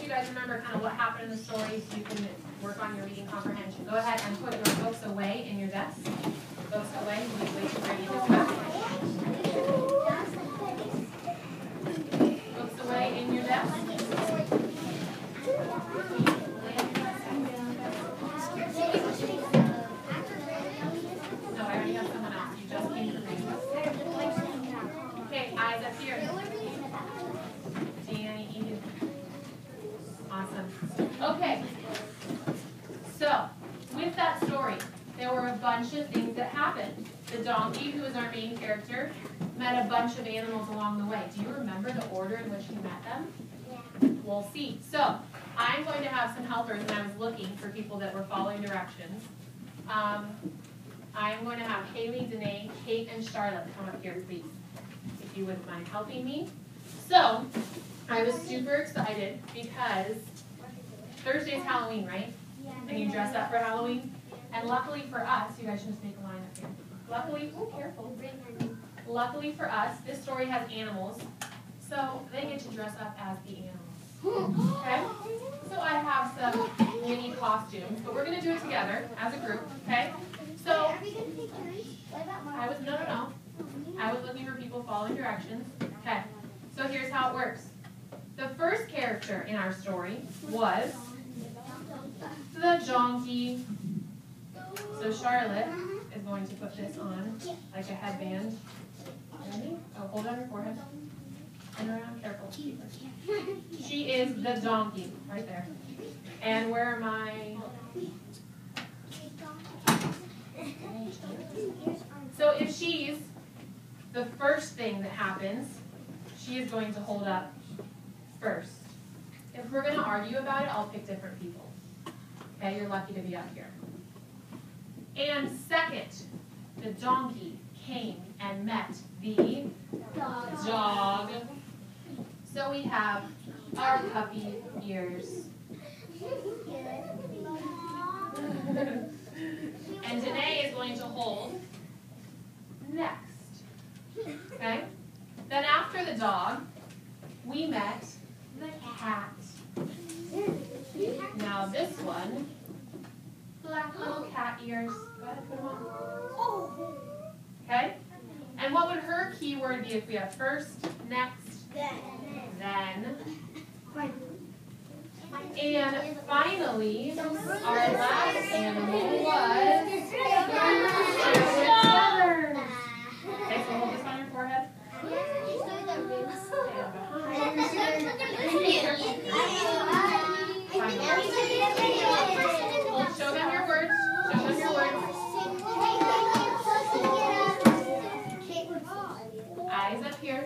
you guys remember kind of what happened in the story so you can work on your reading comprehension. Go ahead and put your books away in your desk. Books away. Please wait to ready this back. Books away in your desk. No, I already have someone else. You just came to read. Okay, eyes up here. Danny. Awesome. Okay. So, with that story, there were a bunch of things that happened. The donkey, who is our main character, met a bunch of animals along the way. Do you remember the order in which he met them? Yeah. We'll see. So, I'm going to have some helpers, and I was looking for people that were following directions. I'm going to have Haley, Danae, Kate, and Charlotte come up here, please, if you wouldn't mind helping me. So, I was super excited because Thursday's Halloween, right? Yeah. And you dress up for Halloween? And luckily for us, you guys should just make a line up here. Luckily, oh, careful. Luckily for us, this story has animals, so they get to dress up as the animals. Okay? So I have some mini costumes, but we're going to do it together as a group, okay? So, I was looking for people following directions. Okay, so here's how it works. The first character in our story was the donkey. So Charlotte is going to put this on like a headband. Ready? Oh, hold on your forehead. And around, careful. She is the donkey, right there. And where are my... So if she's the first thing that happens, she is going to hold up first. If we're going to argue about it, I'll pick different people. Okay, you're lucky to be up here. And second, the donkey came and met the dog. So we have our puppy ears. And Danae is going to hold next. Okay? Then after the dog, we met the cat. Now this one, black little cat ears. Go ahead, put them on. Okay? And what would her keyword be if we have first, next, then? And finally, our last animal was together. Okay, so hold this on your forehead. Show them your words. Show them your words. Eyes up here.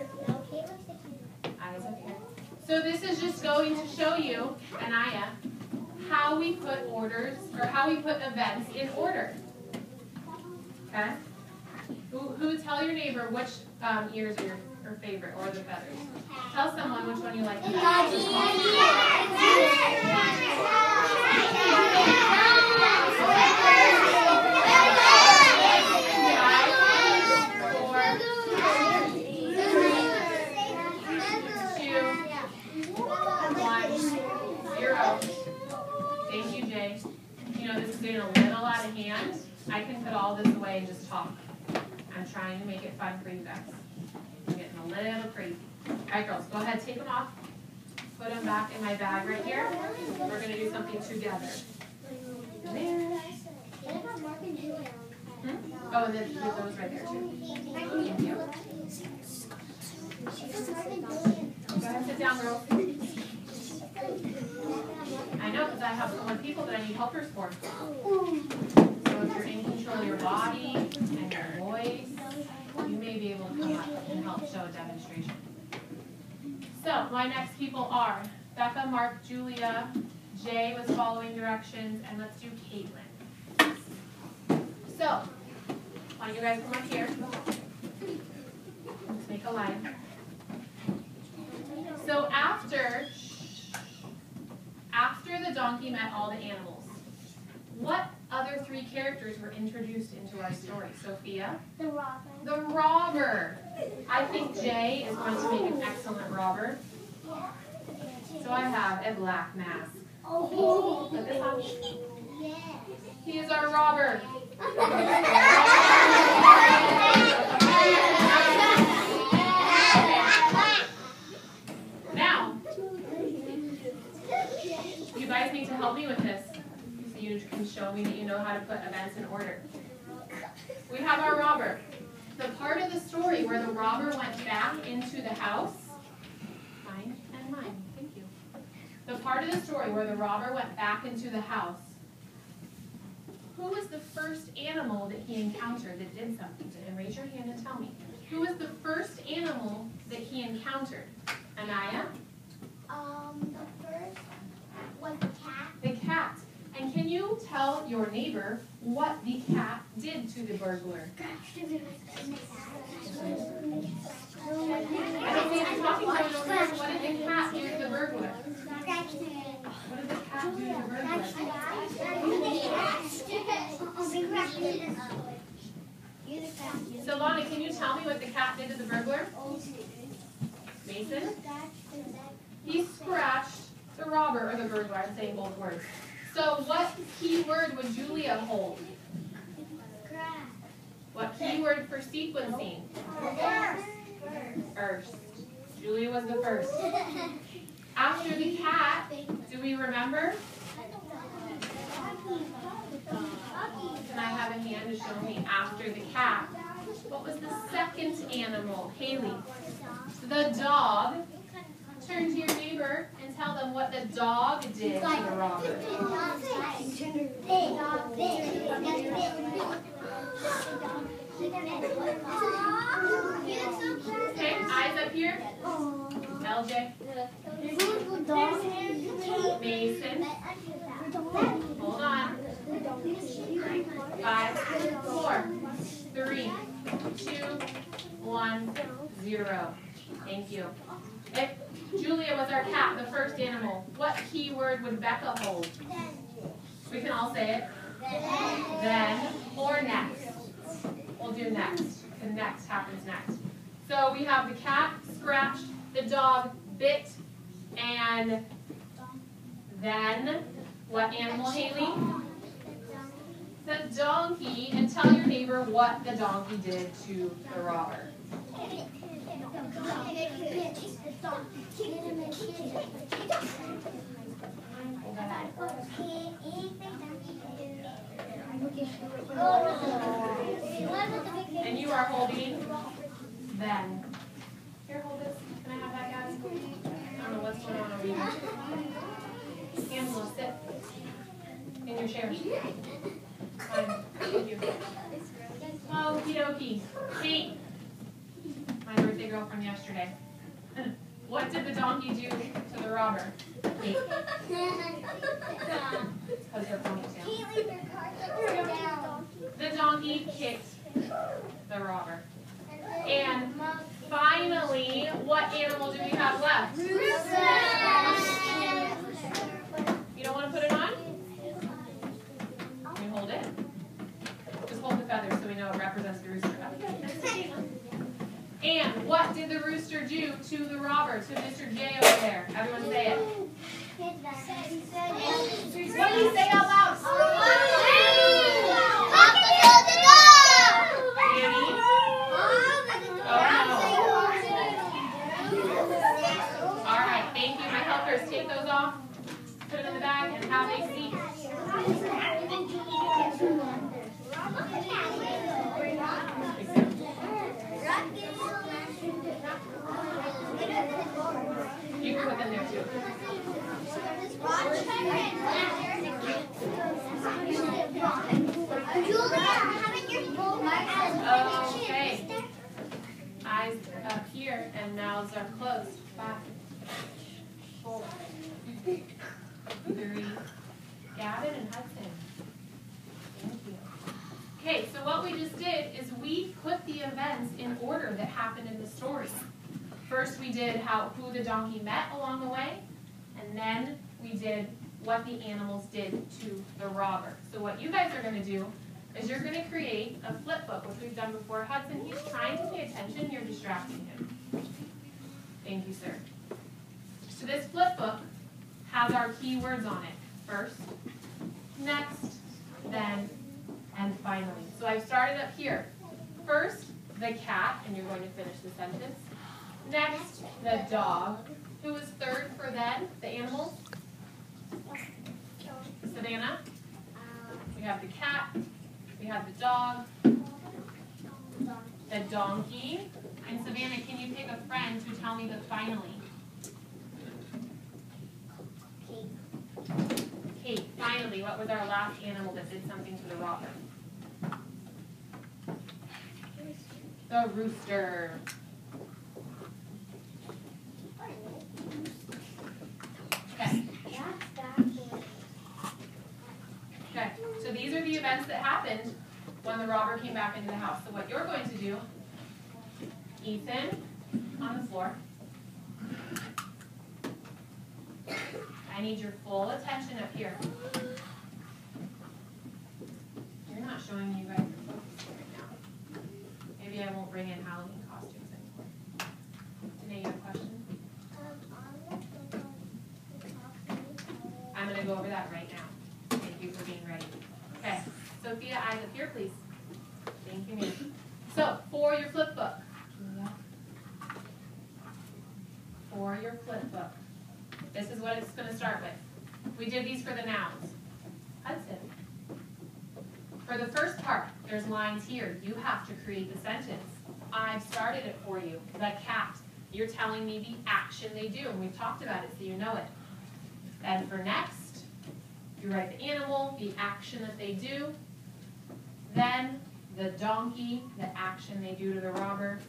Eyes up here. So this is just going to show you, Anaya, how we put orders, or how we put events in order. Okay? Who tell your neighbor which ears are your favorite, or the feathers. Tell someone which one you like the best. Thank you, Jay. You know, this is getting a little out of hand. I can put all this away and just talk. I'm trying to make it fun for you guys. I'm getting a little crazy. All right, girls, go ahead, take them off. Put them back in my bag right here. We're going to do something together. There. Oh, and then put those right there, too. Thank you. Go ahead, sit down, girls. I know, because I have so many people that I need helpers for. So if you're in control of your body and your voice, you may be able to come up and help show a demonstration. So my next people are Becca, Mark, Julia, Jay was following directions, and let's do Caitlin. So, why don't you guys come up here? Let's make a line. So after the donkey met all the animals, what other three characters were introduced into our story? Sophia? The robber. The robber. I think Jay is going to make an excellent robber. So I have a black mask. Put this on. He is our robber. Now, you guys need to help me with this so you can show me that you know how to put events in order. We have our robber. The part of the story where the robber went back into the house, mine and mine, thank you. The part of the story where the robber went back into the house, who was the first animal that he encountered that did something to him? Raise your hand and tell me. Who was the first animal that he encountered? Anaya? The first was the cat. The cat. And can you tell your neighbor what the cat did to the burglar? I don't see if you're talking about it over here. What did the cat do to the burglar? What did the cat do to the burglar? So Lonnie, can you tell me what the cat did to the burglar? Mason? He scratched the robber or the burglar. I'm saying both words. So what key word would Julia hold? What key word for sequencing? First. Julia was the first. After the cat, do we remember? Can I have a hand to show me? After the cat, what was the second animal? Haley. The dog. Turn to your neighbor and tell them what the dog did to the robber. Okay, eyes up here. LJ. Mason. Hold on. 5, 4, 3, 2, 1, 0. Thank you. If Julia was our cat, the first animal, what key word would Becca hold? We can all say it. Then or next. We'll do next. The next happens next. So we have the cat scratched, the dog bit, and then what animal, Haley? The donkey. And tell your neighbor what the donkey did to the robber. And you are holding then. Here, hold this. Can I have that, guys? I don't know what's going on over here. Angela, sit in your chair. Fine. Thank you. Okie dokie. Kate, my birthday girl from yesterday. What did the donkey do to the robber? Kate. Because her ponytail. The donkey kicked the robber. And finally, what animal do we have left? Rooster. You don't want to put it on? You hold it. Just hold the feathers so we know it represents the rooster. And what did the rooster do to the robber, to Mr. J over there? Everyone say it. What do you say out loud? Annie? All right, thank you. My helpers, take those off, put them in the bag, and have a seat. You can put them there too. Okay. Eyes up here and mouths are closed. 5, 4, 3. Gavin and Hudson. Thank you. Okay, so what we just did is we put the events in order that happened in the story. First we did who the donkey met along the way, and then we did what the animals did to the robber. So what you guys are going to do is you're going to create a flip book, which we've done before. Hudson, he's trying to pay attention. You're distracting him. Thank you, sir. So this flip book has our keywords on it. First, next, then, and finally. So I've started up here. First, the cat, and you're going to finish the sentence. Next, the dog. Who is third for then, the animals? Savannah. We have the cat. We have the dog. The donkey. And Savannah, can you pick a friend to tell me the finally? Kate. Finally, what was our last animal that did something to the robber? The rooster. Okay. Okay, so these are the events that happened when the robber came back into the house. So what you're going to do, Ethan, on the floor. I need your full attention up here. You're not showing you guys your focus right now. Maybe I won't bring in Halloween costumes anymore. Danae, you have a question? I'm going to go over that right now. Thank you for being ready. Okay, Sophia, eyes up here, please. Thank you, ma'am. So, for your flip book. For your flip book. This is what it's going to start with. We did these for the nouns. Hudson. For the first part, there's lines here. You have to create the sentence. I've started it for you. The cat. You're telling me the action they do, and we've talked about it so you know it. And for next, you write the animal, the action that they do. Then the donkey, the action they do to the robber.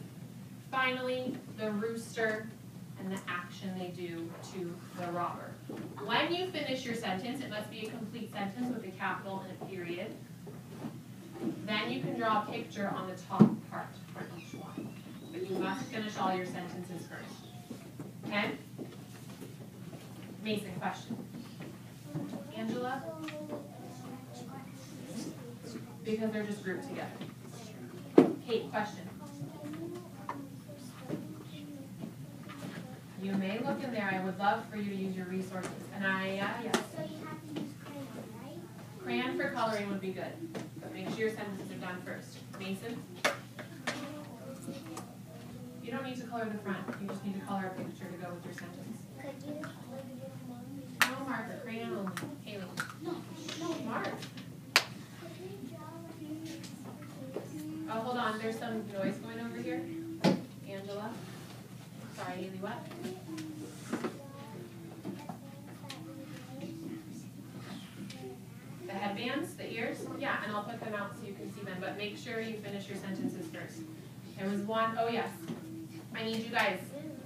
Finally, the rooster, and the action they do to the robber. When you finish your sentence, it must be a complete sentence with a capital and a period. Then you can draw a picture on the top part for each one. But you must finish all your sentences first. Okay? Mason, question. Angela? Because they're just grouped together. Kate, question. You may look in there. I would love for you to use your resources. And yes. So you have to use crayon, right? Crayon for coloring would be good. But make sure your sentences are done first. Mason? You don't need to color the front. You just need to color a picture to go with your sentence. Could you No, Mark. Crayon only. Haley. No, Mark. Oh, hold on. There's some noise going over here. Angela? Sorry, Haley, what? The headbands, the ears? Yeah, and I'll put them out so you can see them, but make sure you finish your sentences first. There was one, oh yes. I need you guys,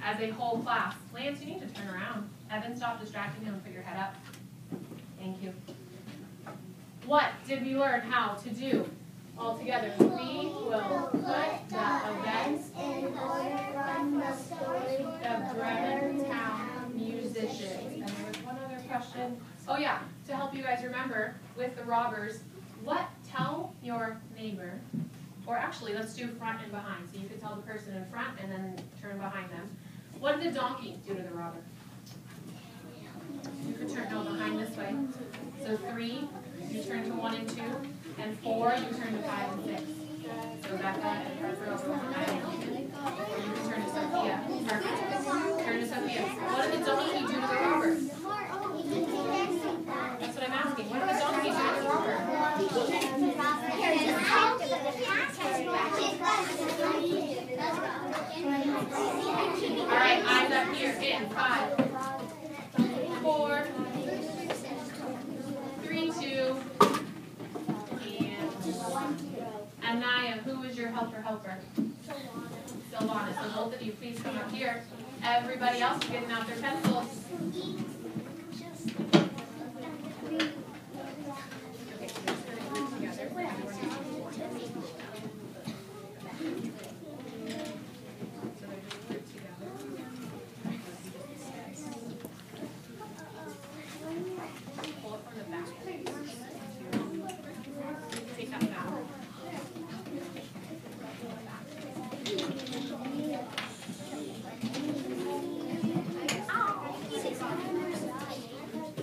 as a whole class. Lance, you need to turn around. Evan, stop distracting him and put your head up. Thank you. What did we learn how to do? All together, we will put the events in order from the story of Bremen Town musicians. And there was one other question. Oh yeah, to help you guys remember with the robbers, tell your neighbor, or actually let's do front and behind. So you could tell the person in front and then turn behind them. What did the donkey do to the robber? You could turn behind this way. So 3, you turn to 1 and 2, and 4, you turn to 5 and 6. So Becca and Parker over on that. Or you can turn to Sophia. Perfect. Turn to Sophia. What did the donkey do to the robber? That's what I'm asking. What did the donkey do to the robber? All right, eyes up here. In 5, 4, 3, 2, and Anaya, who is your helper? Silvana. So both of you, please come up here. Everybody else is getting out their pencils.